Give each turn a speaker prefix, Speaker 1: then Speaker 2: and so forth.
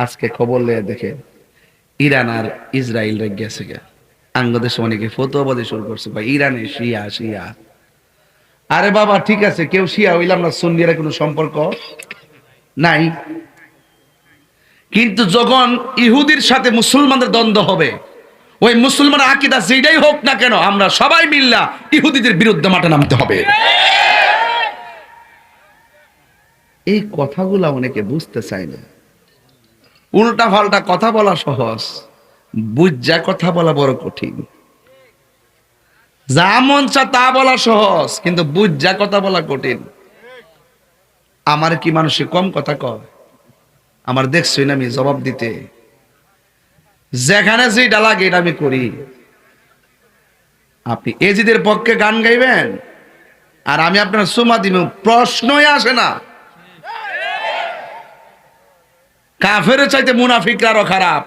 Speaker 1: আজকে খবর লয়ে দেখে ইরান আর ইসরায়েল রে গেছে গে আঙ্গদের সময় নাকি ফতোয়াবাদী শুরু করছে ভাই ইরানে শিয়া শিয়া। আরে বাবা ঠিক আছে, কেউ শিয়া হইলাম না, সুন্নিরা কোনো সম্পর্ক নাই। কিন্তু যখন ইহুদির সাথে মুসলমানদের দ্বন্দ্ব হবে, ওই মুসলমান আকীদা যেটাই হোক না কেন, আমরা সবাই মিল্লা ইহুদিদের বিরুদ্ধে মাঠে নামতে হবে। এই কথাগুলো অনেকে বুঝতে চায় না। উল্টা পাল্টা কথা বলা সহজ, বুঝা কথা বলা বড় কঠিন। যা মন চা তা বলা সহজ, কিন্তু বুঝা কথা বলা কঠিন। আমার কি মানুষে কম কথা কয়? আমার দেখছই না আমি জবাব দিতে, যেখানে যেটা লাগে এটা আমি করি। আপনি এজিদের পক্ষে গান গাইবেন আর আমি আপনার সুমা দিব, প্রশ্নই আসে না। কাফের চাইতে মুনাফিকরা আরো খারাপ।